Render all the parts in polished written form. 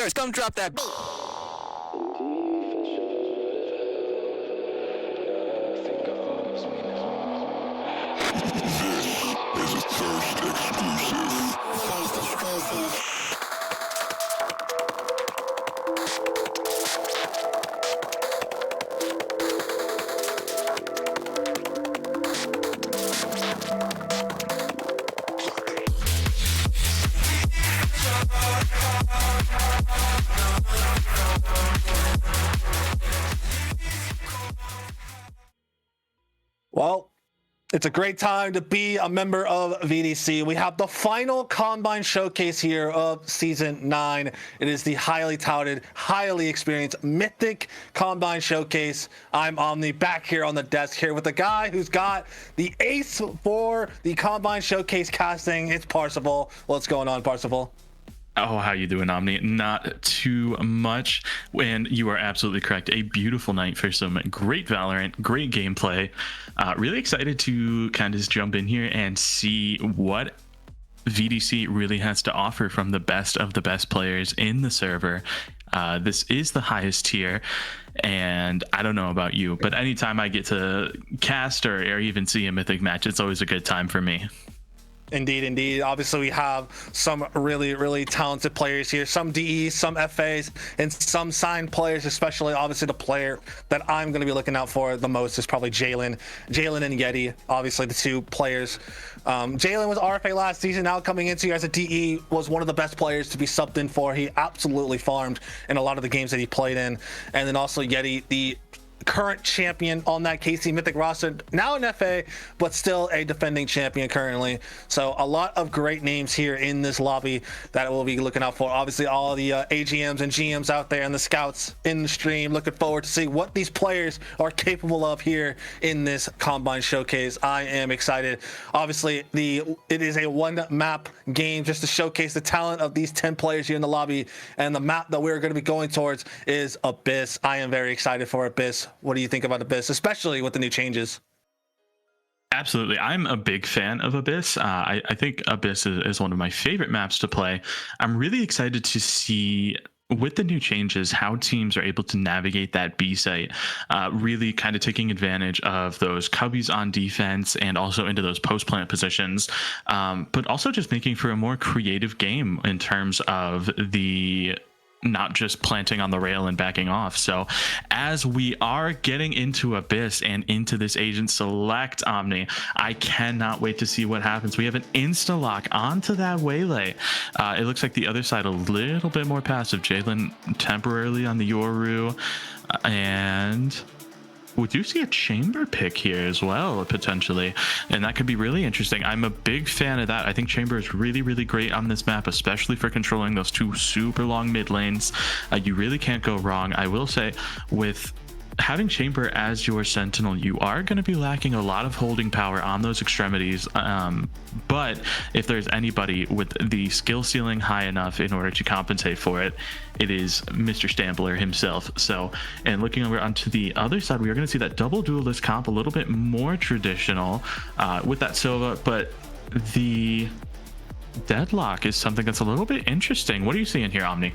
Thirst, come drop that beat. This is a Thirst exclusive. Thirst exclusive. Well, it's a great time to be a member of VDC. We have the final Combine Showcase here of Season 9. It is the highly touted, highly experienced Mythic Combine Showcase. I'm Omni, back here on the desk here with the guy who's got the ace for the Combine Showcase casting. It's Parsifal. What's going on, Parsifal? Oh, how you doing, Omni? Not too much. And you are absolutely correct. A beautiful night for some great Valorant, great gameplay. Really excited to kind of just jump in here and see what VDC really has to offer from the best of the best players in the server. This is the highest tier, and I don't know about you, but anytime I get to cast or even see a Mythic match, it's always a good time for me. Indeed. Obviously, we have some really talented players here. Some DEs, some FAs, and some signed players, especially obviously the player that I'm going to be looking out for the most is probably Jalen. Jalen and Yeti, obviously the two players. Jalen was RFA last season. Now coming into as a DE, was one of the best players to be subbed in for. He absolutely farmed in a lot of the games that he played in. And then also Yeti, the current champion on that KC Mythic roster, now an FA, but still a defending champion currently. So a lot of great names here in this lobby that we'll be looking out for. Obviously, all the AGMs and GMs out there and the scouts in the stream, looking forward to see what these players are capable of here in this Combine Showcase. I am excited. Obviously, it is a one map game just to showcase the talent of these 10 players here in the lobby, and the map that we're going to be going towards is Abyss. I am very excited for Abyss. What do you think about Abyss, especially with the new changes? Absolutely. I'm a big fan of Abyss. I think Abyss is one of my favorite maps to play. I'm really excited to see, with the new changes, how teams are able to navigate that B site, really kind of taking advantage of those cubbies on defense and also into those post plant positions, but also just making for a more creative game in terms of the not just planting on the rail and backing off. So as we are getting into Abyss and into this Agent Select, Omni, I cannot wait to see what happens. We have an insta lock onto that waylay. It looks like the other side a little bit more passive. Jalen temporarily on the Yoru, and we do see a chamber pick here as well, potentially, and that could be really interesting. I'm a big fan of that. I think chamber is really great on this map, especially for controlling those two super long mid lanes. You really can't go wrong. I will say, with having chamber as your sentinel, you are going to be lacking a lot of holding power on those extremities, but if there's anybody with the skill ceiling high enough in order to compensate for it, it is Mr. Stampler himself. So, and looking over onto the other side, we are going to see that double duelist comp, a little bit more traditional with that Sova, but the deadlock is something that's a little bit interesting. What are you seeing here, Omni?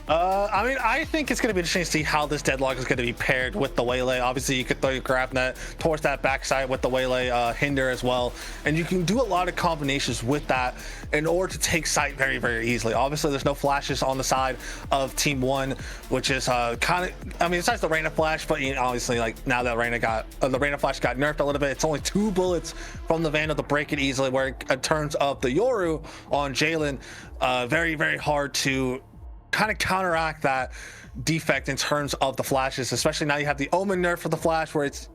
I mean, I think it's going to be interesting to see how this deadlock is going to be paired with the waylay. Obviously, you could throw your grab net towards that backside with the waylay hinder as well, and you can do a lot of combinations with that in order to take site very easily. Obviously, there's no flashes on the side of Team 1, which is kind of, I mean, besides the Reyna flash, but you know, obviously, like, now that the Reyna flash got nerfed a little bit, it's only 2 bullets from the Vandal to break it easily, where in terms of the Yoru on Jalen, very hard to kind of counteract that defect in terms of the flashes, especially now you have the Omen nerf for the flash, where it's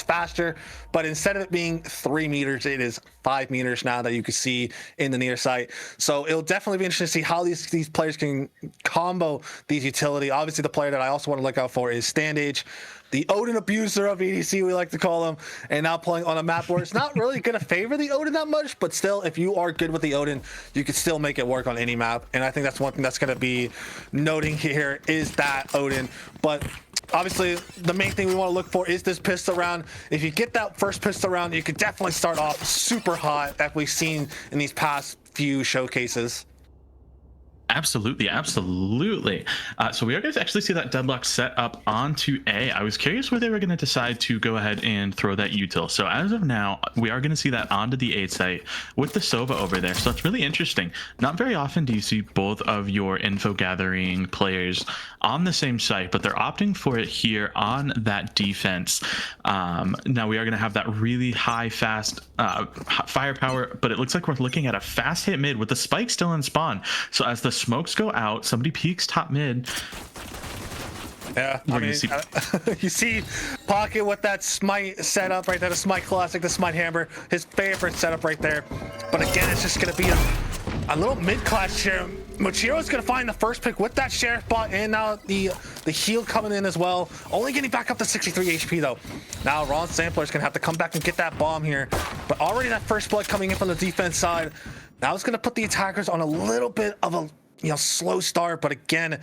faster, but instead of it being 3 meters, it is 5 meters now that you can see in the near sight. So it'll definitely be interesting to see how these players can combo these utility. Obviously, the player that I also want to look out for is Standage, the Odin abuser of EDC, we like to call him, and now playing on a map where it's not really going to favor the Odin that much, but still, if you are good with the Odin, you can still make it work on any map. And I think that's one thing that's going to be noting here is that Odin. But obviously, the main thing we want to look for is this pistol round. If you get that first pistol round, you could definitely start off super hot, that we've seen in these past few showcases. Absolutely. So we are going to actually see that deadlock set up onto A. I was curious where they were going to decide to go ahead and throw that util. So as of now, we are going to see that onto the A site with the Sova over there. So it's really interesting. Not very often do you see both of your info gathering players on the same site, but they're opting for it here on that defense. Now we are going to have that really high, fast firepower, but it looks like we're looking at a fast hit mid with the spike still in spawn. So as the smokes go out, somebody peeks top mid. Yeah, I mean, you see Pocket with that Smite setup right there, the Smite Classic, the Smite Hammer, his favorite setup right there. But again, it's just going to be a little mid-class share. Mochiro's going to find the first pick with that Sheriff bot, and now the heal coming in as well. Only getting back up to 63 HP though. Now Ron Sampler is going to have to come back and get that bomb here. But already that first blood coming in from the defense side. Now it's going to put the attackers on a little bit of a slow start, but again,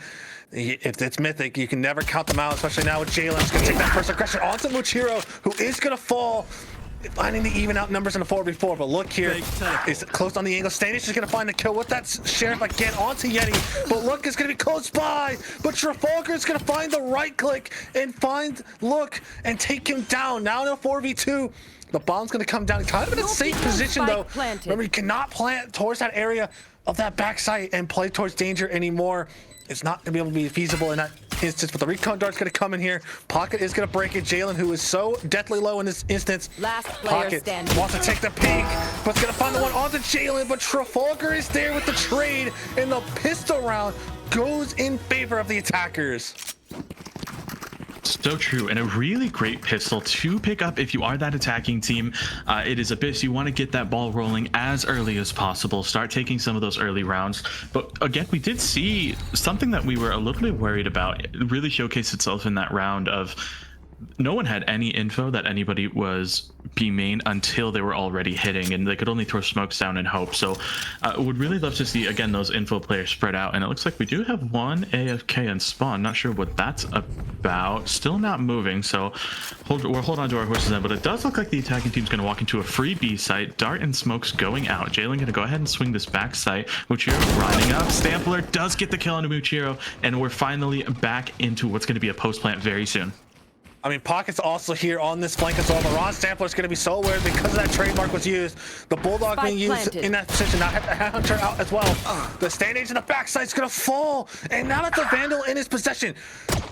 if it's Mythic, you can never count them out, especially now with Jalen. It's going to take that first aggression onto Mochiro, who is going to fall, finding the even out numbers in the 4v4. But look here, it's close on the angle. Stanish is going to find the kill with that Sheriff again onto Yeti, but look, it's going to be close by, but Trafalgar is going to find the right click and find Look and take him down. Now in a 4v2. The bomb's going to come down kind of in a safe position though. Remember, you cannot plant towards that area of that backside and play towards danger anymore. It's not going to be able to be feasible in that instance, but the recon dart's going to come in here. Pocket is going to break it. Jalen, who is so deathly low in this instance. Pocket wants to take the peek, but it's going to find the one onto Jalen, but Trafalgar is there with the trade, and the pistol round goes in favor of the attackers. So true, and a really great pistol to pick up if you are that attacking team. It is Abyss. You want to get that ball rolling as early as possible. Start taking some of those early rounds. But again, we did see something that we were a little bit worried about. It really showcased itself in that round of no one had any info that anybody was B main until they were already hitting, and they could only throw smokes down and hope. So would really love to see again those info players spread out, and it looks like we do have one AFK in spawn. Not sure what that's about. Still not moving, so we'll hold on to our horses then. But it does look like the attacking team's going to walk into a free B site. Dart and smokes going out. Jalen going to go ahead and swing this back site. Muchiro grinding up. Stampler does get the kill on Muchiro, and we're finally back into what's going to be a post plant very soon. I mean, Pocket's also here on this flank as well, but Ron Stampler is going to be so aware because of that trademark was used. The Bulldog being used in that position. Now Hunter out as well. The stand age in the backside is going to fall, and now that the Vandal in his possession,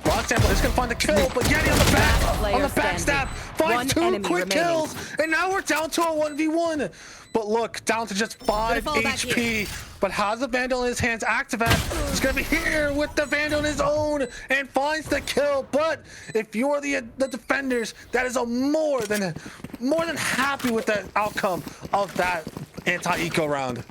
Ron Stampler is going to find the kill, but Yeti on the backstab finds two quick kills, and now we're down to a 1v1. But look, down to just 5 HP. But has the Vandal in his hands. Activat is going to be here with the Vandal in his own and finds the kill. But if you're the defenders, that is a more than happy with the outcome of that anti-eco round.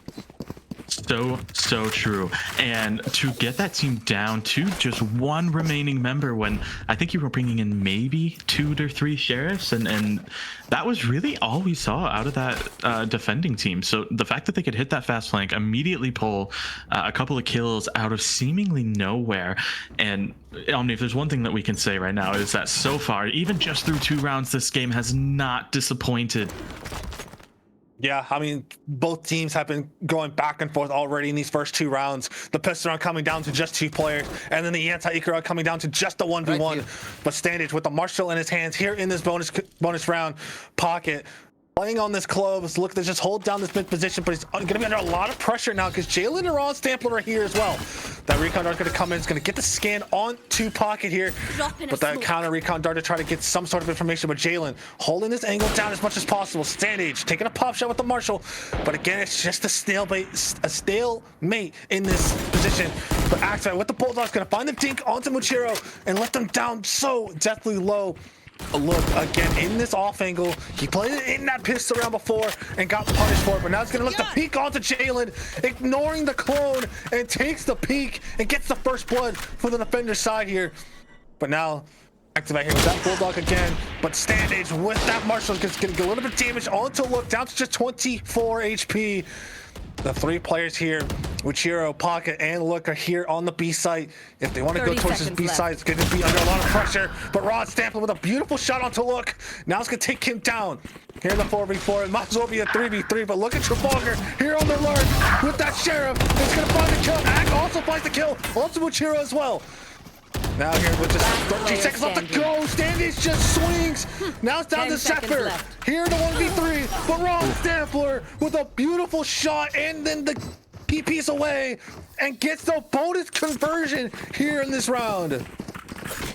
So true. And to get that team down to just one remaining member when I think you were bringing in maybe 2 to 3 sheriffs, and that was really all we saw out of that defending team. So the fact that they could hit that fast flank, immediately pull a couple of kills out of seemingly nowhere, and Omni, if there's one thing that we can say right now is that so far, even just through 2 rounds, this game has not disappointed. Yeah, I mean, both teams have been going back and forth already in these first 2 rounds. The pistol round coming down to just 2 players, and then the anti-eco round coming down to just a 1v1. But Standage with the Marshall in his hands here in this bonus round. Pocket playing on this close. Look, they just hold down this mid position, but he's going to be under a lot of pressure now because Jalen and Ron Stampler are here as well. That recon dart going to come in. It's going to get the scan onto Pocket here, but that counter recon dart to try to get some sort of information. But Jalen holding this angle down as much as possible. Standage taking a pop shot with the Marshall, but again, it's just a stalemate in this position. But Activat with the Bulldog's going to find the dink onto Muchiro and let them down so deathly low. Look, again, in this off angle, he played it in that pistol round before and got punished for it, but now he's going to look the peek onto Jalen, ignoring the clone, and takes the peek and gets the first blood for the defender's side here. But now, Activate here with that Bulldog again, but Standage with that Marshall is going to get a little bit of damage onto Look, down to just 24 HP. The 3 players here, Uchiro, Pocket, and Look are here on the B site. If they want to go towards this B site, it's going to be under a lot of pressure. But Rod Stampler with a beautiful shot onto Look. Now it's going to take him down. Here in the 4v4, it might as well be a 3v3, but look at Trafalgar here on the alert with that Sheriff. It's going to find the kill. Ag also finds the kill. Also Uchiro as well. Now here with just 13 seconds left to go. Standish just swings. Now it's down to Zephyr. Here in the 1v3, but Ron Stampler with a beautiful shot, and then the PP's away and gets the bonus conversion here in this round.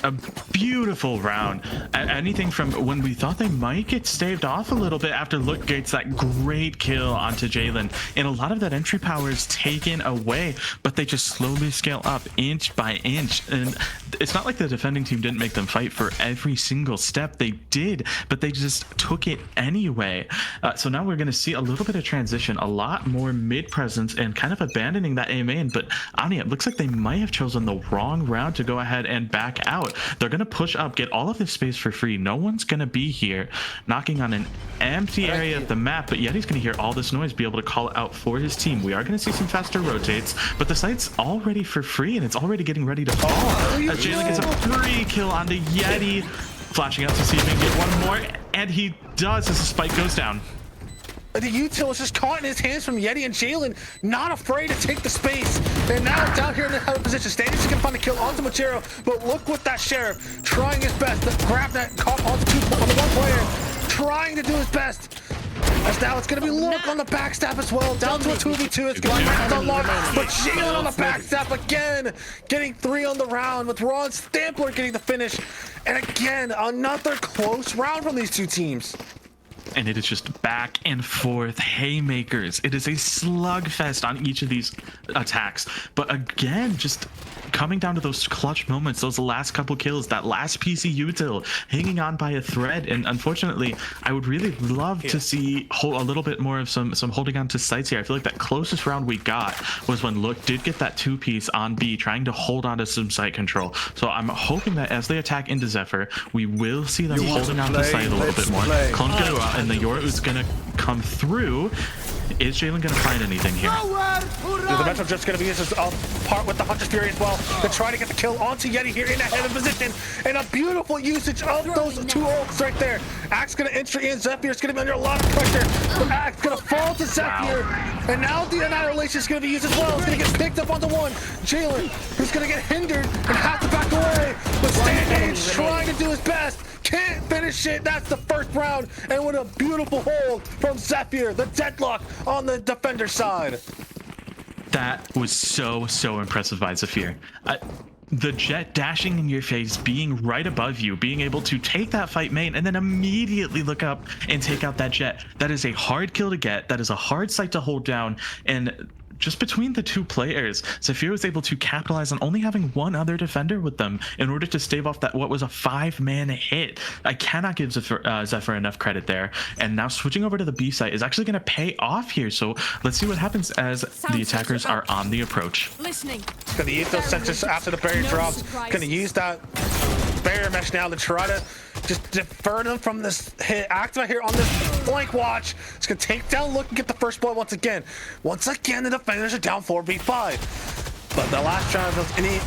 a beautiful round. Anything from when we thought they might get staved off a little bit after Look gets that great kill onto Jalen, and a lot of that entry power is taken away, but they just slowly scale up inch by inch. And it's not like the defending team didn't make them fight for every single step. They did, but they just took it anyway. So now we're going to see a little bit of transition, a lot more mid presence, and kind of abandoning that A main. But Ani, it looks like they might have chosen the wrong round to go ahead and back out. They're going to push up, get all of this space for free. No one's going to be here, knocking on an empty area of the map, but Yeti's going to hear all this noise, be able to call out for his team. We are going to see some faster rotates, but the site's already for free, and it's already getting ready to fall. As Jalen gets a free kill onto Yeti, flashing out to see if he can get one more, and he does as the spike goes down. The util is just caught in his hands from Yeti, and Jalen not afraid to take the space. And now down here in the head position, Standish can find a kill onto Machero, but look what that Sheriff trying his best to grab that caught onto on the one player, trying to do his best. As now it's going to be Look on the backstab as well, down to a 2v2. It's going to unlock, but Jalen on the backstab again, getting 3 on the round, with Ron Stampler getting the finish. And again, another close round from these two teams. And it is just back and forth haymakers. It is a slugfest on each of these attacks. But again, just coming down to those clutch moments, those last couple kills, that last PC util hanging on by a thread. And unfortunately, I would really love to see a little bit more of some holding on to sites here. I feel like that closest round we got was when Look did get that 2-piece on B, trying to hold on to some site control. So I'm hoping that as they attack into Zephyr, we will see them holding on to site a little bit more. Clone's gonna go out, and the Yoru is gonna come through. Is Jalen gonna find anything here? The Metro just gonna be used as part with the Hunter's Fury as well to try to get the kill onto Yeti here in that head of position, and a beautiful usage of those two ults right there. Axe gonna enter in, Zephyr's gonna be under a lot of pressure, but Axe gonna fall to Zephyr, and now the Annihilation is gonna be used as well. It's gonna get picked up onto one. Jalen, who's gonna get hindered and have to back away, but Standage trying to do his best. Can't finish it. That's the first round, and what a beautiful hold from Zephyr, the deadlock on the defender side. That was so impressive by Zephyr. The jet dashing in your face, being right above you, being able to take that fight main and then immediately look up and take out that jet. That is a hard kill to get. That is a hard site to hold down. And just between the two players, Zephyr was able to capitalize on only having one other defender with them in order to stave off that what was a 5-man hit. I cannot give Zephyr enough credit there. And now switching over to the B site is actually going to pay off here. So let's see what happens as the attackers are on the approach. Listening. Going to use those sensors after the barrier drops. Going to use that barrier mesh now to try to just defer them from this hit. Activate here on this flank watch. It's going to take down Look and get the first blood once again. Once again, the defenders are down 4v5. But the last round was any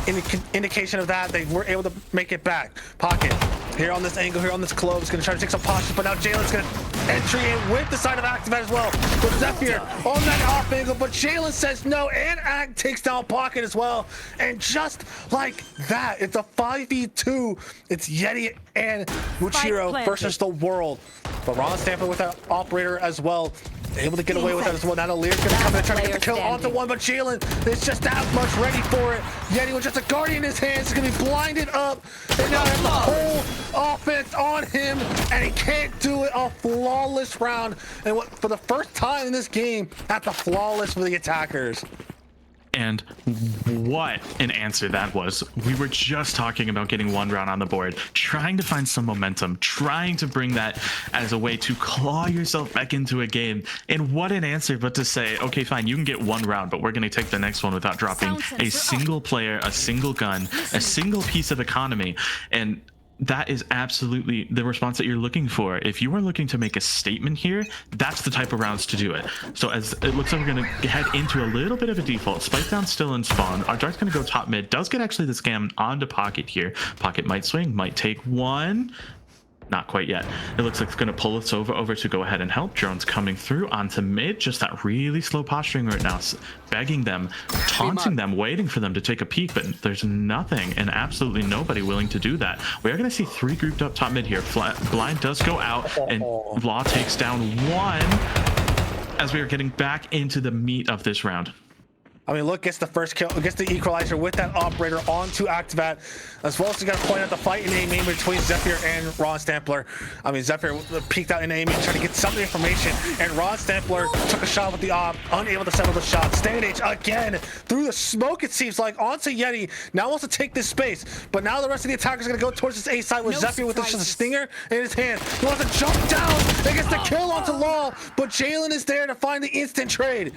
indication of that. They were able to make it back. Pocket here on this angle, here on this clove, is going to try to take some postures, but now Jalen's going to entry in with the side of Activate as well. With Zephyr on that off angle, but Jalen says no, and Act takes down Pocket as well. And just like that, it's a 5v2. It's Yeti and Muchiro versus the world. But Ron Stamper with that operator as well, able to get away with that as well. Now Lear's gonna come in and try to get the kill onto one, but Jalen is just that much ready for it. Yeti with just a guardian in his hands is gonna be blinded up, and now has the whole offense on him, and he can't do it. A flawless round, and what, for the first time in this game, at the flawless for the attackers. And what an answer that was. We were just talking about getting one round on the board, trying to find some momentum, trying to bring that as a way to claw yourself back into a game. And what an answer, but to say, okay, fine, you can get one round, but we're going to take the next one without dropping a single player, a single gun, a single piece of economy. And that is absolutely the response that you're looking for. If you are looking to make a statement here, that's the type of rounds to do it. So as it looks like we're going to head into a little bit of a default. Spike down still in spawn. Our Dark's going to go top mid. Does get actually the scam onto Pocket here. Pocket might swing, might take one. Not quite yet. It looks like it's going to pull us over to go ahead and help. Drone's coming through onto mid. Just that really slow posturing right now. Begging them, taunting them, waiting for them to take a peek, but there's nothing and absolutely nobody willing to do that. We are going to see 3 grouped up top mid here. Blind does go out, and Law takes down one as we are getting back into the meat of this round. I mean, look, gets the first kill, gets the equalizer with that operator onto Activat, as well as you got to point out the fight in A-main between Zephyr and Ron Stampler. I mean, Zephyr peeked out in A-main trying to get some information, and Ron Stampler took a shot with the op, unable to settle the shot. Stand H again through the smoke, it seems like, onto Yeti. Now wants to take this space, but now the rest of the attackers are going to go towards this A side with Zephyr with the stinger in his hand. He wants to jump down and gets the kill onto Law, but Jalen is there to find the instant trade.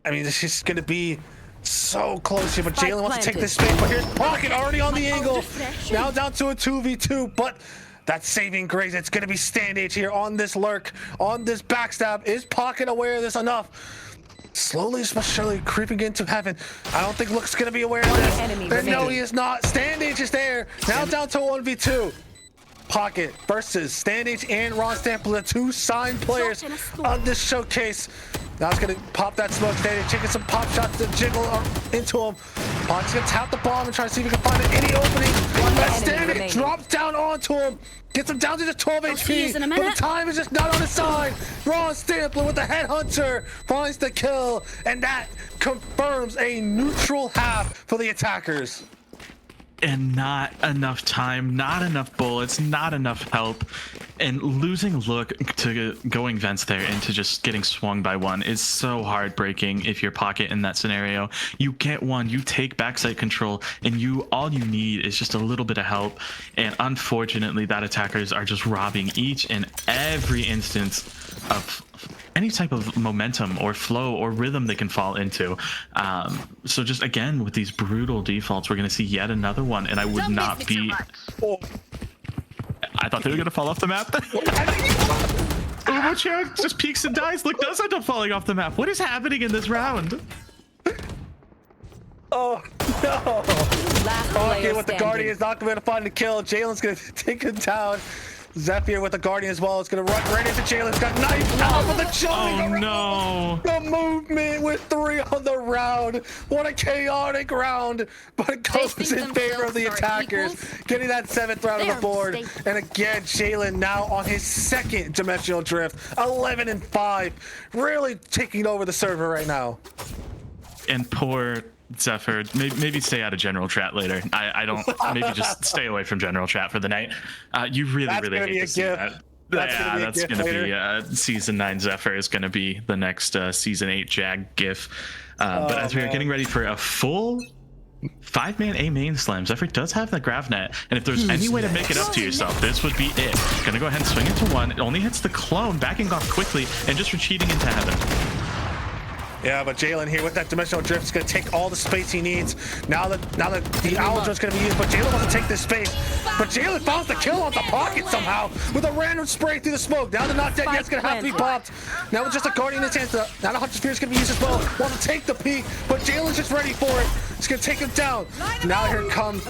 I mean, this is going to be so close here, but Jalen wants to take this space, but here's Pocket already on the angle. Now down to a 2v2, but that's saving grace. It's going to be Stand H here on this lurk, on this backstab. Is Pocket aware of this enough? Slowly but surely creeping into heaven. I don't think Luke's going to be aware of this. And no, he is not. Stand H is there. Now down to 1v2. Pocket versus Stand H and Ron Stampler, the two signed players on this showcase. Now it's gonna pop that smoke. Stand H taking some pop shots to jiggle into him. Pocket's gonna tap the bomb and try to see if he can find any opening. That Stand H drops down onto him, gets him down to just 12 HP, but the time is just not on his side. Ron Stampler with the headhunter finds the kill, and that confirms a neutral half for the attackers. And not enough time, not enough bullets, not enough help, and losing Look to going vents there into just getting swung by one is so heartbreaking. If you're Pocket in that scenario, you get one, you take backside control, and all you need is just a little bit of help. And unfortunately, that attackers are just robbing each and every instance of any type of momentum or flow or rhythm they can fall into. So just again, with these brutal defaults, we're going to see yet another one, and I would not be... I thought they were going to fall off the map. Umochuk just peeks and dies. Look, does end up falling off the map. What is happening in this round? Oh no! Okay, with the Guardian is not going to find the kill. Jalen's going to take him down. Zephyr with the Guardian as well. It's going to run right into Jalen. It's got knife out with the jumping. Oh no! The movement with 3 on the round. What a chaotic round, but it goes in favor of the attackers, getting that 7th round on the board. And again, Jalen now on his 2nd dimensional drift, 11-5, really taking over the server right now. And poor Zephyr, maybe stay out of general chat later. I don't, maybe just stay away from general chat for the night. You really hate to see that. That's gonna be season 9 Zephyr is gonna be the next season 8 Jag gif. But as we're getting ready for a full 5-man A main slam, Zephyr does have the grav net, and if there's any way to make it up to yourself, this would be it. Gonna go ahead and swing into one. It only hits the clone, backing off quickly and just retreating into heaven. Yeah, but Jalen here with that dimensional drift is going to take all the space he needs. Now that the Owl Drift's going to be used, but Jalen wants to take this space. But Jalen finds the kill on the Pocket somehow with a random spray through the smoke. Now they're not dead yet. It's going to have to be popped. Now with just a Guardian in his hands, now the Hunter Sphere is going to be used as well. Wants to take the peek, but Jalen's just ready for it. He's going to take him down. Now here it comes.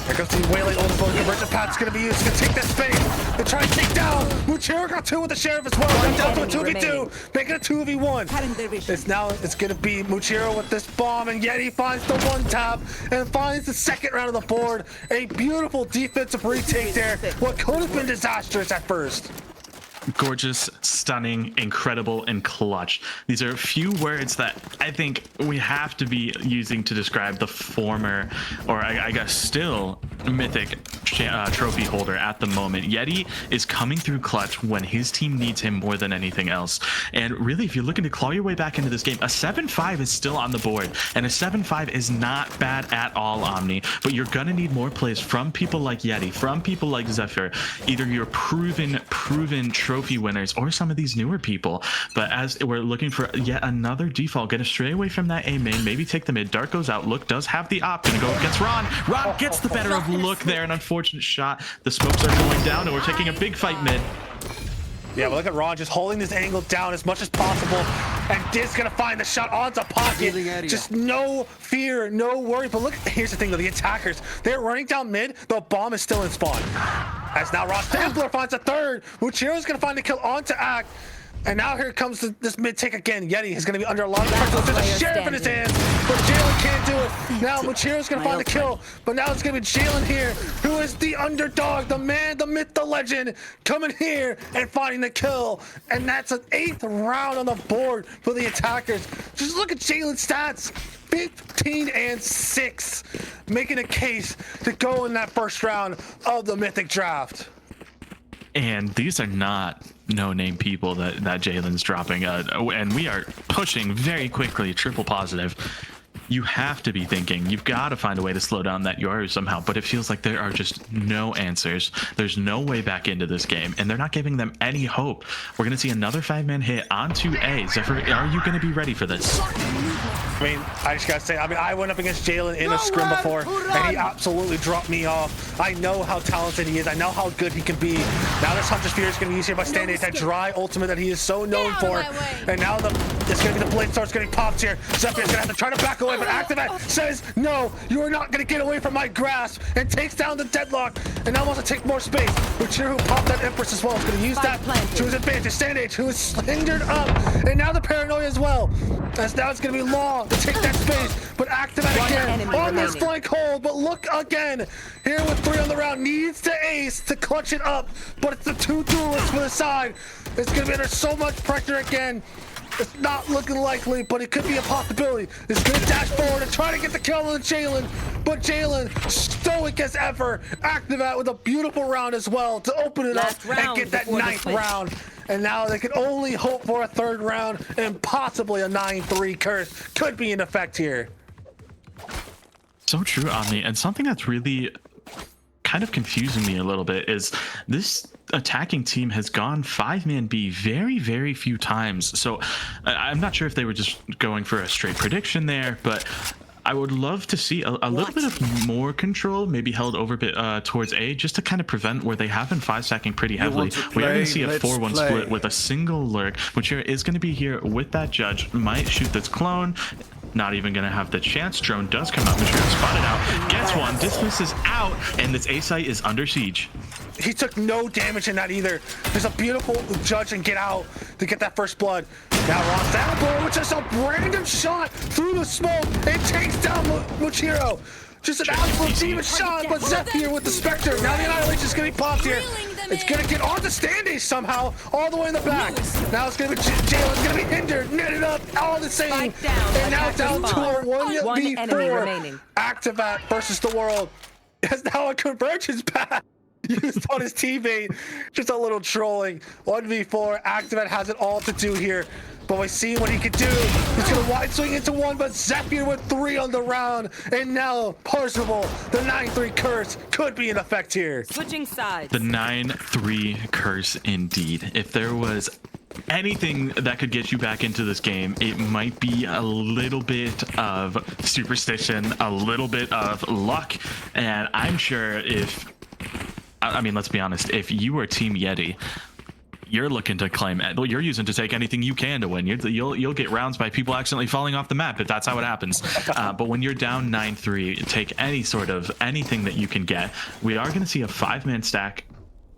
Here comes the Waylay Ultimate Conversion Path. It's going to be used. It's going to take that space. They try to take down. Muchiro got 2 with the Sheriff as well. Down to a 2v2. Making a 2v1. It's going to be Muchiro with this bomb. And Yeti finds the 1-tap and finds the 2nd round of the board. A beautiful defensive retake there. What could have been disastrous at first. Gorgeous, stunning, incredible, and clutch. These are a few words that I think we have to be using to describe the former, or I guess still, Mythic trophy holder at the moment. Yeti is coming through clutch when his team needs him more than anything else. And really, if you're looking to claw your way back into this game, a 7-5 is still on the board, and a 7-5 is not bad at all, Omni. But you're gonna need more plays from people like Yeti, from people like Zephyr, either your proven trophy winners or some of these newer people. But as we're looking for yet another default, gonna stray away from that A main, maybe take the mid. Dark goes out. Look does have the op, gonna go against Ron. Ron gets the better of Look there, an unfortunate shot. The smokes are going down, and we're taking a big fight mid. Yeah, but look at Ron just holding this angle down as much as possible, and Diz gonna find the shot onto Pocket. Just no fear, no worry. But look, here's the thing though, the attackers, they're running down mid, the bomb is still in spawn. As now Ross Stampler finds a 3rd. Muchiro's gonna find the kill onto Act. And now here comes this mid-take again. Yeti is going to be under a lot of pressure. There's a sheriff in his hands, but Jalen can't do it. Now Muchiro's going to find the kill, but now it's going to be Jalen here, who is the underdog, the man, the myth, the legend, coming here and finding the kill. And that's an 8th round on the board for the attackers. Just look at Jalen's stats. 15 and 6, making a case to go in that first round of the Mythic draft. And these are not no-name people that Jalen's dropping, and we are pushing very quickly, triple positive. You have to be thinking, you've got to find a way to slow down that Yoru somehow, but it feels like there are just no answers. There's no way back into this game, and they're not giving them any hope. We're going to see another 5-man hit onto A. Zephyr, are you going to be ready for this? I mean, I just got to say, I went up against Jalen in a scrim before, and he absolutely dropped me off. I know how talented he is. I know how good he can be. Now this Hunter's Fear is going to be used here by Standard, that dry ultimate that he is so known for. And now it's going to be the Blade Star's getting popped here. Zephyr's going to have to try to back away, but Activat says, no, you are not going to get away from my grasp, and takes down the deadlock, and now wants to take more space. Muchiro, who popped that Empress as well, is going to use that to his advantage. Standard, who is hindered up, and now the Paranoia as well. As now it's going to be Law to take that space, but Activat again on this flank hold, but look again, here with 3 on the round, needs to ace to clutch it up, but it's the 2 duelists for the side. It's going to be under so much pressure again. It's not looking likely, but it could be a possibility. It's going to dash forward and try to get the kill on Jalen, but Jalen, stoic as ever, Activat with a beautiful round as well to open it up and get that 9th round. And now they can only hope for a 3rd round, and possibly a 9-3 curse could be in effect here. So true, Omni. And something that's really kind of confusing me a little bit is this attacking team has gone 5-man B very, very few times. So I'm not sure if they were just going for a straight prediction there, but I would love to see a little bit of more control, maybe held over a bit towards A, just to kind of prevent where they have been 5-stacking pretty heavily. We are going to see a 4-1 split with a single lurk, which here is going to be here with that judge. Might shoot this clone. Not even going to have the chance. Drone does come out. Machiro spotted out. Gets one. Dismisses out. And this A site is under siege. He took no damage in that either. There's a beautiful judge and get out to get that first blood. Now Ron Sandball with just a random shot through the smoke. It takes down Muchiro. Just an absolute demon shot, but Zephyr with the Spectre. Now the Annihilation is going to be popped here. It's going to get onto Standy somehow, all the way in the back. Now it's going to be Jalen's going to be hindered, netted up, all the same. And now down to a 1v4. Activat versus the world. Has now a convergence path used on his teammate. Just a little trolling. 1v4. Activat has it all to do here. But we see what he can do. He's going to wide swing into 1, but Zephyr with 3 on the round. And now Parzival, the 9-3 curse, could be in effect here. Switching sides. The 9-3 curse indeed. If there was anything that could get you back into this game, it might be a little bit of superstition, a little bit of luck. And I'm sure if, I mean, let's be honest, if you were Team Yeti, you're looking to claim, you're using to take anything you can to win. You'll get rounds by people accidentally falling off the map if that's how it happens. But when you're down 9-3, take any sort of anything that you can get. We are going to see a 5-man stack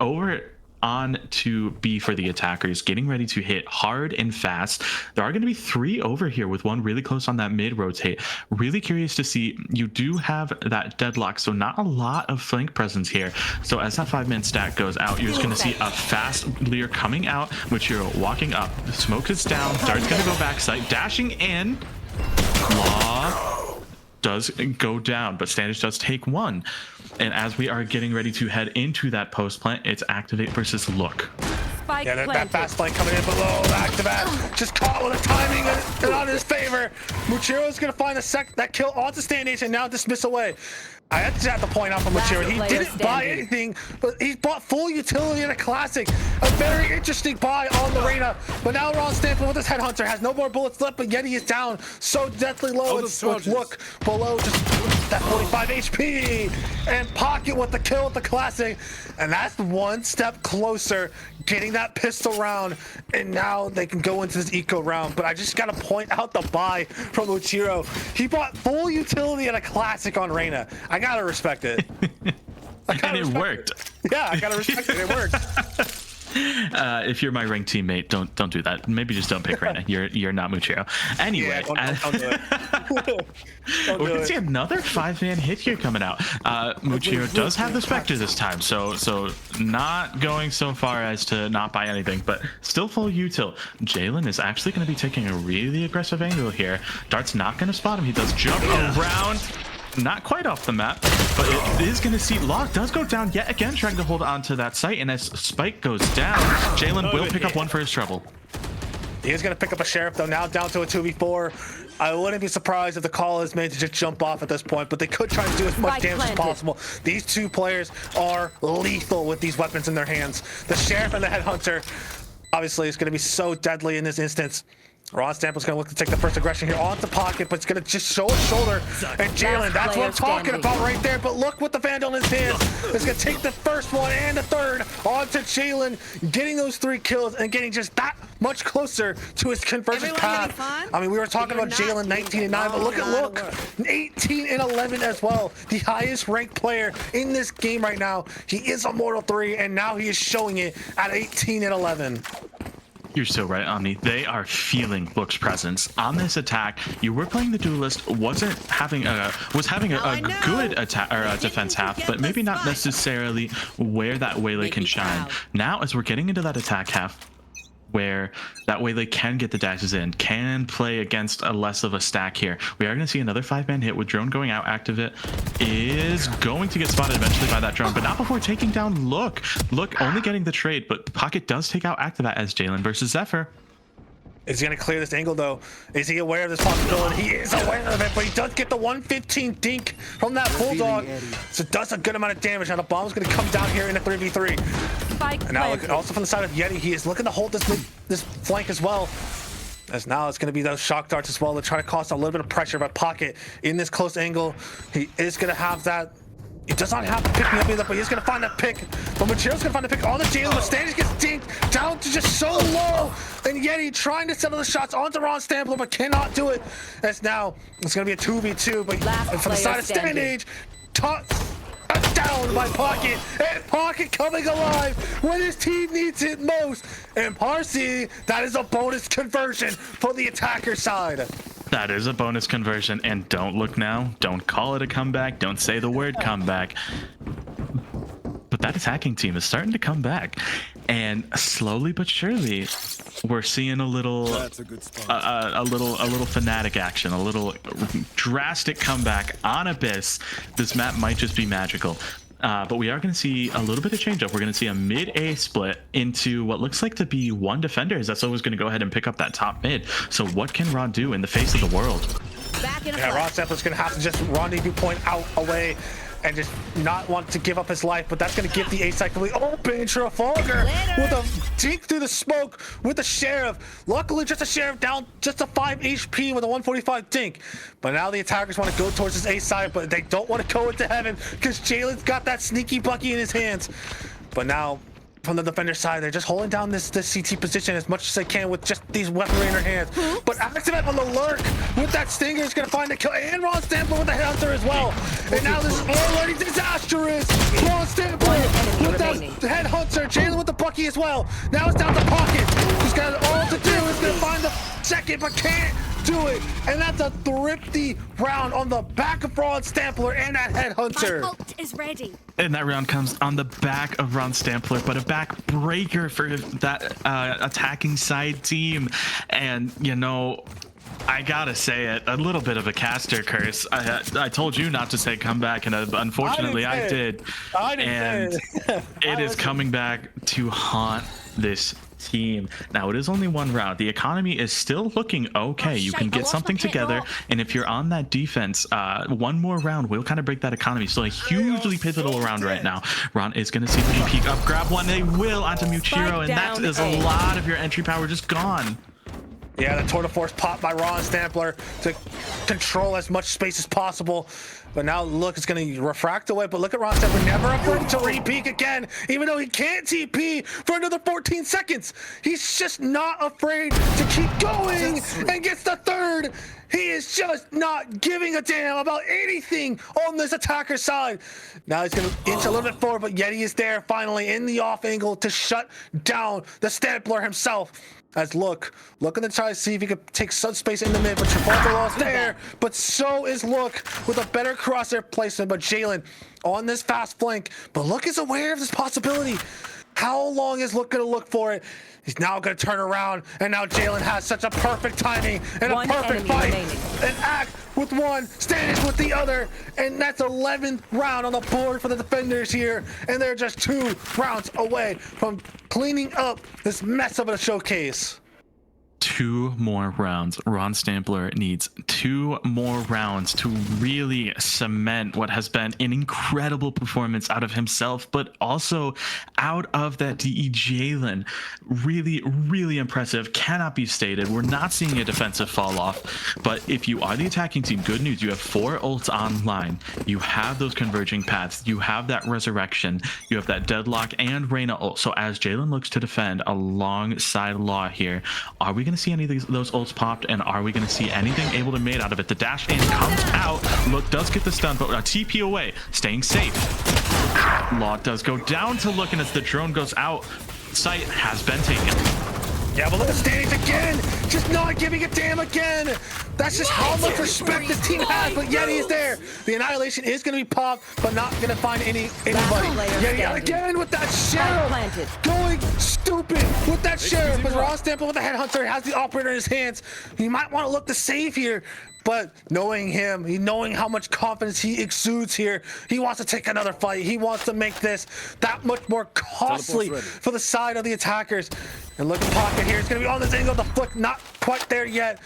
over on to B for the attackers, getting ready to hit hard and fast. There are going to be 3 over here with 1 really close on that mid rotate. Really curious to see. You do have that deadlock, so not a lot of flank presence here. So as that 5-man stack goes out, you're just going to see a fast Lear coming out, which you're walking up. The smoke is down. Dart's going to go backside, dashing in. Law does go down, but Standish does take 1. And as we are getting ready to head into that post plant, it's Activate versus Look. Yeah, that fast flank coming in below. Activat just caught with a timing and on his favor. Muchiro's going to find that kill onto Standish and now dismiss away. I just have to point out from Muchiro, he didn't buy anything, but he bought full utility in a classic. A very interesting buy on the Reyna. But now Ron Stanford with his Headhunter has no more bullets left, but Yeti is down so deathly low. It's Look below just that 45 HP. And Pocket with the kill with the classic. And that's 1 step closer, getting that pistol round. And now they can go into this eco round. But I just got to point out the buy from Muchiro. He bought full utility and a classic on Reyna. I gotta respect it. And it worked. Yeah, I gotta respect it. It worked. If you're my ranked teammate, don't do that. Maybe just don't pick Reyna. You're not Muchiro. Anyway, yeah, don't do it. we're gonna see another 5-man hit here coming out. Muchiro does have the Spectre this time, so not going so far as to not buy anything, but still full util. Jalen is actually going to be taking a really aggressive angle here. Dart's not going to spot him. He does jump around. Not quite off the map, but it is going to see Locke does go down yet again, trying to hold on to that site, and as Spike goes down, Jalen will pick up one for his trouble. He is going to pick up a Sheriff, though, now down to a 2v4. I wouldn't be surprised if the call is made to just jump off at this point, but they could try to do as much damage as possible. These two players are lethal with these weapons in their hands. The Sheriff and the Headhunter, obviously, is going to be so deadly in this instance. Ron Stample's going to look to take the first aggression here onto Pocket, but it's going to just show his shoulder. And Jalen, that's what I'm talking about right there. But look what the Vandal in his hands. It's going to take the first one and the third onto Jalen, getting those 3 kills and getting just that much closer to his conversion path. I mean, we were talking about Jalen 19-9, but look at Luke, 18-11 as well. The highest ranked player in this game right now. He is Immortal 3, and now he is showing it at 18-11. You're so right, Omni. They are feeling Book's presence on this attack. You were playing the Duelist, was having a good attack or a defense half, but maybe not necessarily where that Waylay can shine. Now, as we're getting into that attack half, where that way they can get the dashes in, can play against a less of a stack here. We are going to see another 5-man hit with drone going out. Activate is going to get spotted eventually by that drone, but not before taking down Look. Look only getting the trade, but Pocket does take out Activate as Jalen versus Zephyr. Is he going to clear this angle, though? Is he aware of this possibility? He is aware of it, but he does get the 115 dink from that Bulldog. So it does a good amount of damage. Now the bomb's going to come down here in a 3v3. And now look, also from the side of Yeti, he is looking to hold this flank as well. As now it's going to be those shock darts as well to try to cause a little bit of pressure. But Pocket in this close angle, he is going to have that. He does not have to pick me up either, but he's going to find that pick. But Machiro's going to find the pick on the Jalen, but Standish gets dinked down to just so low. And Yeti trying to settle the shots onto Ron Stampler, but cannot do it. As now it's going to be a 2v2, but from the side of Standish, down by Pocket, and Pocket coming alive when his team needs it most. And Parsi, that is a bonus conversion for the attacker side. That is a bonus conversion, and don't look now. Don't call it a comeback. Don't say the word comeback. But that attacking team is starting to come back, and slowly but surely, we're seeing a little fanatic action, a little drastic comeback on Abyss. This map might just be magical. But we are going to see a little bit of change up. We're going to see a mid-A split into what looks like to be one defender. That's always going to go ahead and pick up that top mid. So what can Ron do in the face of the world? Yeah, Ron Sampler's going to have to just rendezvous point out away and just not want to give up his life, but that's going to give the A side completely open. Trafalgar with a dink through the smoke with the Sheriff. Luckily, just a Sheriff down just a 5 HP with a 145 dink. But now the attackers want to go towards this A side, but they don't want to go into heaven because Jalen's got that sneaky Bucky in his hands. But now, from the defender side, they're just holding down this CT position as much as they can with just these weaponry in their hands. But Activate on the lurk with that Stinger is going to find the kill, and Ron Stampler with the Headhunter as well. And now this is already disastrous. Ron Stampler with that Headhunter, Jalen with the Bucky as well. Now it's down to Pocket. He's got all to do. He's going to find the second, but can't do it. And that's a thrifty round on the back of Ron Stampler and that Headhunter. My ult is ready. And that round comes on the back of Ron Stampler, but a backbreaker for that attacking side team. And, you know, I gotta say it, a little bit of a caster curse. I told you not to say comeback, and unfortunately I did. And it is coming back to haunt this team. Now it is only one round. The economy is still looking okay. You can get something together, and if you're on that defense, one more round will kind of break that economy. So a hugely pivotal round right now. Ron is going to see the peek up, grab one. They will onto Muchiro, and that is a lot of your entry power just gone. Yeah, the Tour de Force pop by Ron Stampler to control as much space as possible. But now look, it's going to refract away. But look at Ron Stepper, never afraid to re-peek again, even though he can't TP for another 14 seconds. He's just not afraid to keep going and gets the third. He is just not giving a damn about anything on this attacker side. Now he's going to inch a little bit forward, but Yeti is there finally in the off angle to shut down the Stampler himself. As looking to try to see if he could take some space in the mid, but Travolta is there. But so is Look with a better crosshair placement. But Jalen on this fast flank. But Look is aware of this possibility. How long is Look going to look for it? He's now going to turn around, and now Jalen has such a perfect timing and a perfect fight. An act with one, Stanish with the other, and that's 11th round on the board for the defenders here, and they're just 2 rounds away from cleaning up this mess of a showcase. 2 more rounds. Ron Stampler needs 2 more rounds to really cement what has been an incredible performance out of himself, but also out of that DE Jalen. Really, really impressive. Cannot be stated. We're not seeing a defensive fall off, but if you are the attacking team, good news. You have 4 ults online. You have those converging paths. You have that resurrection. You have that deadlock and Reyna ult. So as Jalen looks to defend alongside Law here, are we going to see any of those ults popped, and are we going to see anything able to made out of it? The dash in comes out. Look does get the stun, but a TP away, staying safe. Law does go down to Look, and as the drone goes out, site has been taken. Yeah, but look at Stanage again, just not giving a damn again. That's just how much respect this team has, but Yeti is there. The Annihilation is going to be popped, but not going to find anybody. Yeti again with that Sheriff, going stupid with that Sheriff. But Ron Stampler with the Headhunter has the Operator in his hands. He might want to look to save here, but knowing him, knowing how much confidence he exudes here, he wants to take another fight. He wants to make this that much more costly for the side of the attackers. And look at Pocket here. It's going to be on this angle. The flick not quite there yet.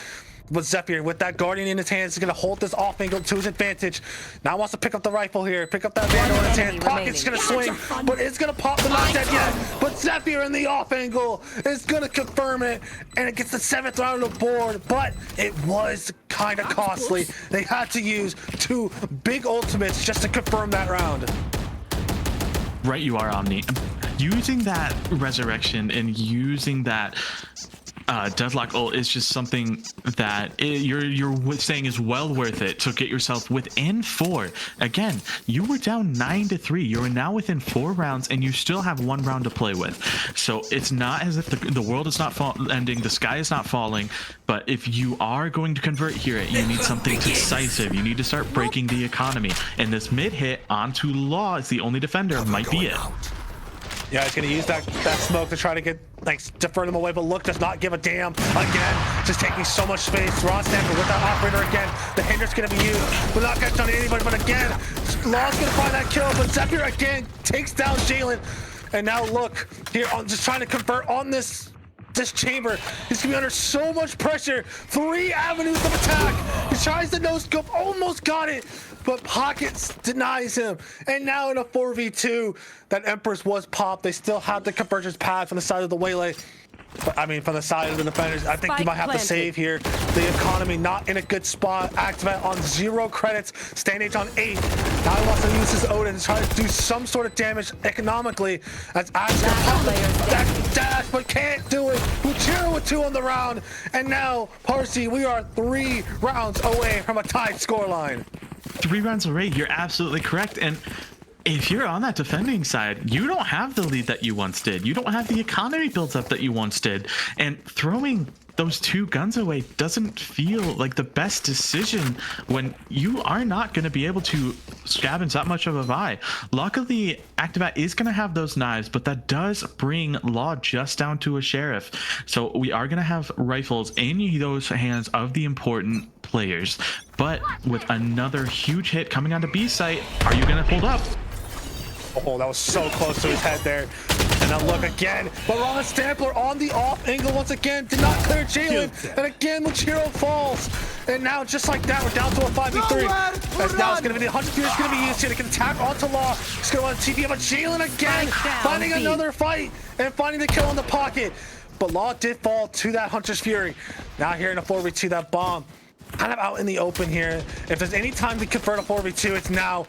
But Zephyr with that Guardian in his hands is going to hold this off angle to his advantage. Now wants to pick up the rifle here. Pick up that Vandal in his hand. Pocket's going to swing, but it's going to pop the not dead yet. But Zephyr in the off angle is going to confirm it, and it gets the 7th round on the board. But it was kind of costly. They had to use 2 big ultimates just to confirm that round. Right, you are, Omni. Using that resurrection and using that deadlock ult is just something that you're saying is well worth it to get yourself within 4. Again, you were down 9-3. You are now within 4 rounds, and you still have 1 round to play with. So it's not as if the world is not ending, the sky is not falling. But if you are going to convert here, you need something decisive. You need to start breaking the economy. And this mid hit onto Law as the only defender might be it. Yeah, he's going to use that smoke to try to get, defer them away, but Look does not give a damn. Again, just taking so much space. Ron Stampler with that Operator again. The Hinder's going to be used. We're not going to turn anybody, but again, Law's going to find that kill, but Zephyr again takes down Jalen. And now Look here, just trying to convert on this chamber. He's gonna be under so much pressure. 3 avenues of attack. He tries the no scope, almost got it, but Pockets denies him. And now in a 4v2, that Empress was popped. They still have the convergence pad from the side of the Waylay. But, I mean, from the side of the defenders, I think you might have to save here. The economy not in a good spot. Activate on 0 credits. Stanage on 8. Now he wants to use his Odin to try to do some sort of damage economically. As Axe gonna pop that dash, but can't do it. Uchiro with 2 on the round. And now, Parsi, we are 3 rounds away from a tied scoreline. 3 rounds away, you're absolutely correct. And if you're on that defending side, you don't have the lead that you once did. You don't have the economy built up that you once did. And throwing those 2 guns away doesn't feel like the best decision when you are not going to be able to scavenge that much of a buy. Luckily, Activat is going to have those knives, but that does bring Law just down to a Sheriff. So we are going to have rifles in those hands of the important players. But with another huge hit coming onto B site, are you going to hold up? Oh, that was so close to his head there. And now Look again. But Ron Stampler on the off angle once again. Did not clear Jalen. And again, Luchiro falls. And now, just like that, we're down to a 5v3. As now it's going to be the 100 Spear is going to be used here. They can attack onto Law. He's going to want to TP, but Jalen again finding another fight and finding the kill on the Pocket. But Law did fall to that Hunter's Fury. Now here in a 4v2, that bomb kind of out in the open here. If there's any time to convert a 4v2, it's now.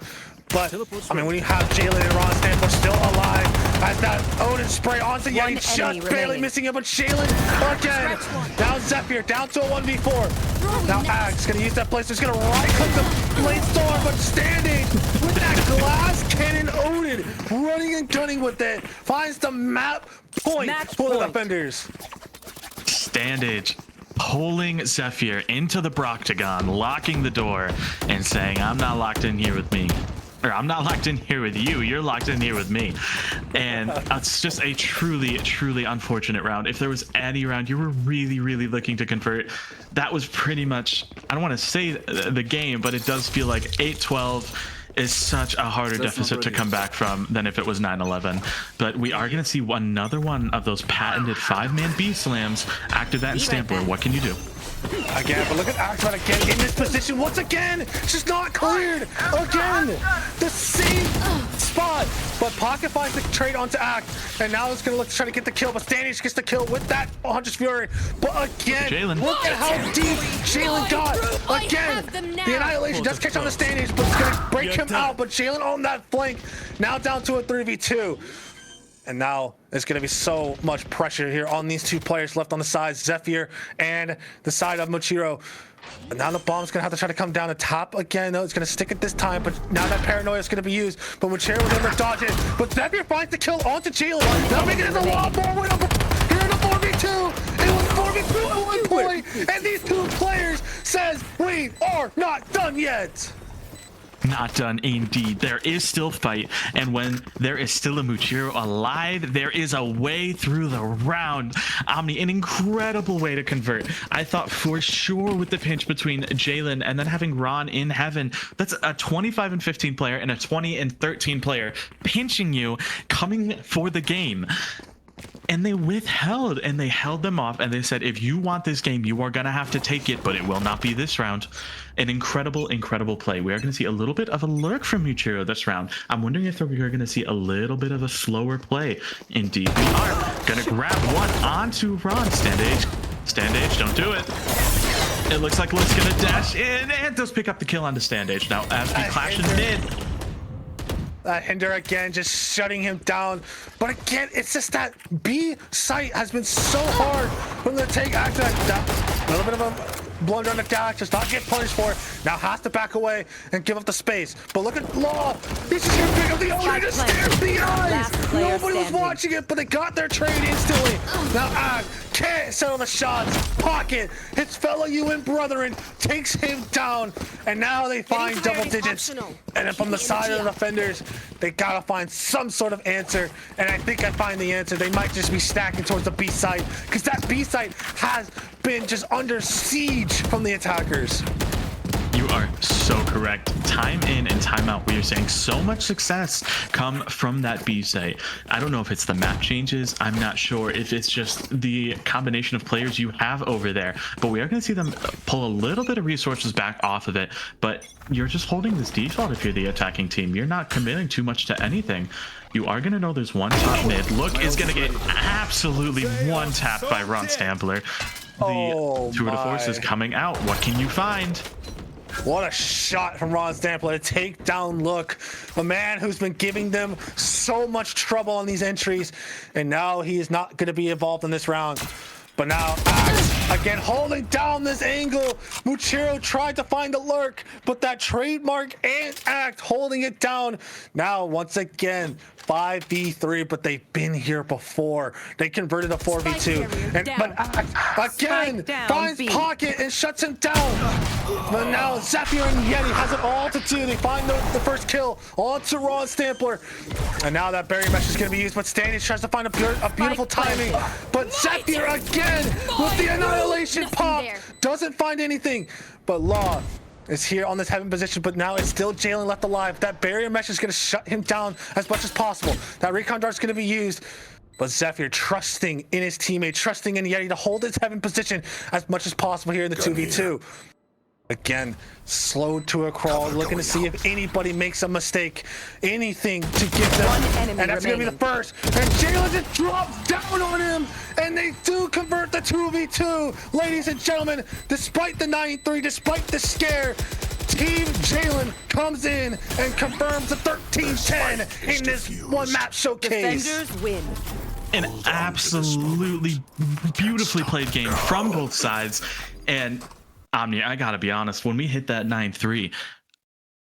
But, I mean, when you have Jalen and Ron Stanford still alive, as that Odin spray onto Yeti, just barely missing it, but Jalen again. Now Zephyr down to a 1v4. Now Axe gonna use that place. He's gonna right-click the blade storm, but standing with that glass cannon. Odin running and gunning with it. Finds the map point for the defenders. Standage pulling Zephyr into the Broctagon, locking the door and saying, I'm not locked in here with me. Or I'm not locked in here with you. You're locked in here with me. And it's just a truly, truly unfortunate round. If there was any round you were really, really looking to convert, that was pretty much, I don't want to say the game, but it does feel like 8-12 is such a harder deficit to come back from than if it was 9-11. But we are going to see another one of those patented 5-man B slams. Active that in Stampler. What can you do? Again, but look at Axman again in this position once again. She's not cleared again. The same spot, but Pocket finds the trade onto Act, and now it's gonna look to try to get the kill. But Standish gets the kill with that Hunter's Fury. But again, Jalen, look at how deep Jalen got. Again, the Annihilation does catch on the Standish, but it's gonna break him out. But Jalen on that flank, now down to a 3v2. And now there's going to be so much pressure here on these two players left on the side, Zephyr and the side of Mochiro. And now the bomb's going to have to try to come down the top again. No, it's going to stick it this time, but now that paranoia is going to be used. But Mochiro was able to dodge it. But Zephyr finds the kill onto Jalen. Now making it a lot more winnable. Here in the 4v2. It was 4v2 at one point. And these two players says, we are not done yet. Not done indeed. There is still fight, and when there is still a Muchiro alive, there is a way through the round. Omni, an incredible way to convert. I thought for sure with the pinch between Jalen and then having Ron in heaven, that's a 25 and 15 player and a 20 and 13 player pinching you, coming for the game. And they withheld, and they held them off, and they said, if you want this game, you are going to have to take it, but it will not be this round. An incredible, incredible play. We are going to see a little bit of a lurk from Muchiro this round. I'm wondering if we are going to see a little bit of a slower play. Indeed, we are going to grab one onto Ron. Standage, don't do it. It looks like Luke's going to dash in and does pick up the kill onto Standage. Now, as we clash in mid, Hinder again, just shutting him down. But again, it's just that B site has been so hard from the take after that. A little bit of a blunder on the dash, does not get punished for it. Now has to back away and give up the space. But look at Law. He's just gonna pick up the owner, just stares the eyes. Nobody was watching it, but they got their trade instantly. Now can't settle the shots. Pocket, his fellow UN brethren, takes him down. And now they find double digits. And then from the side of the defenders, they gotta find some sort of answer. And I think I find the answer. They might just be stacking towards the B site, because that B site has been just under siege from the attackers. You are so correct. Time in and time out. We are seeing so much success come from that B site. I don't know if it's the map changes. I'm not sure if it's just the combination of players you have over there. But we are going to see them pull a little bit of resources back off of it. But you're just holding this default if you're the attacking team. You're not committing too much to anything. You are going to know there's one top mid. Look is going to get absolutely one tapped by Ron Stampler. The tour de force is coming out. What can you find? What a shot from Ron Stampler. A takedown look. A man who's been giving them so much trouble on these entries. And now he is not going to be involved in this round. But now Axe again holding down this angle. Muchiro tried to find a lurk, but that trademark and Act holding it down. Now once again 5v3, but they've been here before. They converted a 4v2, but Axe again finds Pocket and shuts him down. But now Zephyr and Yeti has it all to do. They find the first kill onto Ron Stampler, and now that barrier mesh is going to be used. But Standish tries to find a beautiful timing, but Zephyr again with the annihilation pop doesn't find anything. But Law is here on this heaven position, but now it's still Jalen left alive. That barrier mesh is going to shut him down as much as possible. That recon dart is going to be used, but Zephyr trusting in his teammate, trusting in Yeti to hold his heaven position as much as possible here in the 2v2. Again, slowed to a crawl, looking to see if anybody makes a mistake, anything to give them. One enemy And that's going to be the first. And Jalen just drops down on him, and they do convert the 2v2. Ladies and gentlemen, despite the 9-3, despite the scare, Team Jalen comes in and confirms the 13-10 in this one map showcase. Defenders win. An absolutely beautifully played game from both sides. And Omni, I gotta be honest, when we hit that 9-3,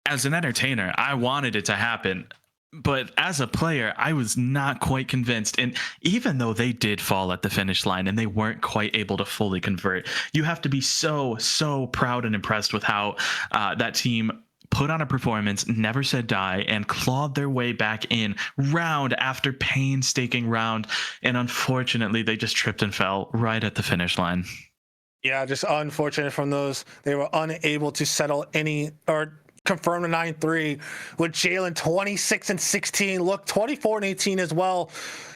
as an entertainer, I wanted it to happen. But as a player, I was not quite convinced. And even though they did fall at the finish line and they weren't quite able to fully convert, you have to be so proud and impressed with how that team put on a performance, never said die, and clawed their way back in round after painstaking round. And unfortunately, they just tripped and fell right at the finish line. Yeah, just unfortunate from those. They were unable to settle any or confirm the 9-3 with Jalen 26-16. Look, 24-18 as well.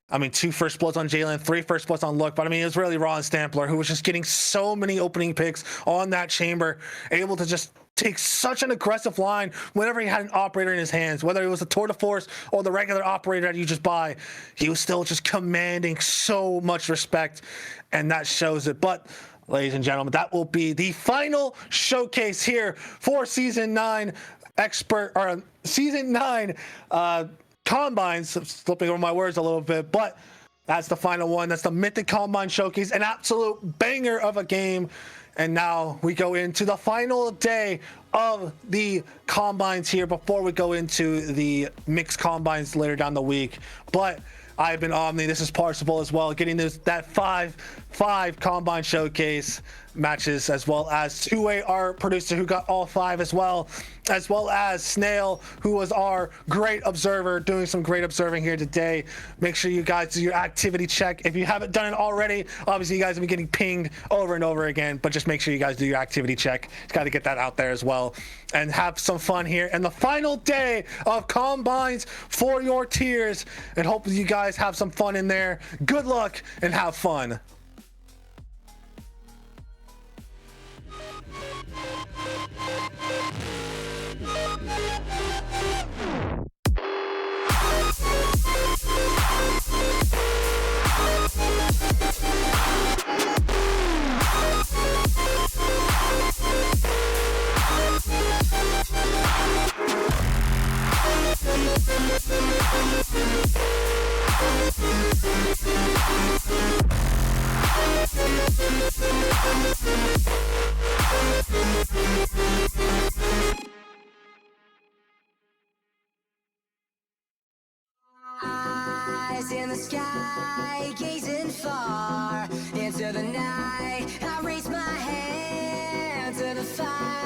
I mean, 2 first bloods on Jalen, 3 first bloods on Look, but I mean, it was really Ron Stampler who was just getting so many opening picks on that chamber, able to just take such an aggressive line whenever he had an operator in his hands, whether it was a tour de force or the regular operator that you just buy. He was still just commanding so much respect, and that shows it. But ladies and gentlemen, that will be the final showcase here for Season 9 Season 9 Combines. Slipping over my words a little bit, but that's the final one. That's the Mythic Combine Showcase, an absolute banger of a game. And now we go into the final day of the Combines here before we go into the mixed Combines later down the week. But I've been Omni. This is Parsable as well, getting that 5 Combine Showcase matches, as well as 2-way our producer who got all 5 as well as Snail, who was our great observer, doing some great observing here today. Make sure you guys do your activity check. If you haven't done it already, obviously you guys have been getting pinged over and over again, but just make sure you guys do your activity check. Got to get that out there as well and have some fun here. And the final day of Combines for your tiers, and hopefully you guys have some fun in there. Good luck and have fun. Eyes in the sky, gazing far into the night. I raise my hand to the fire.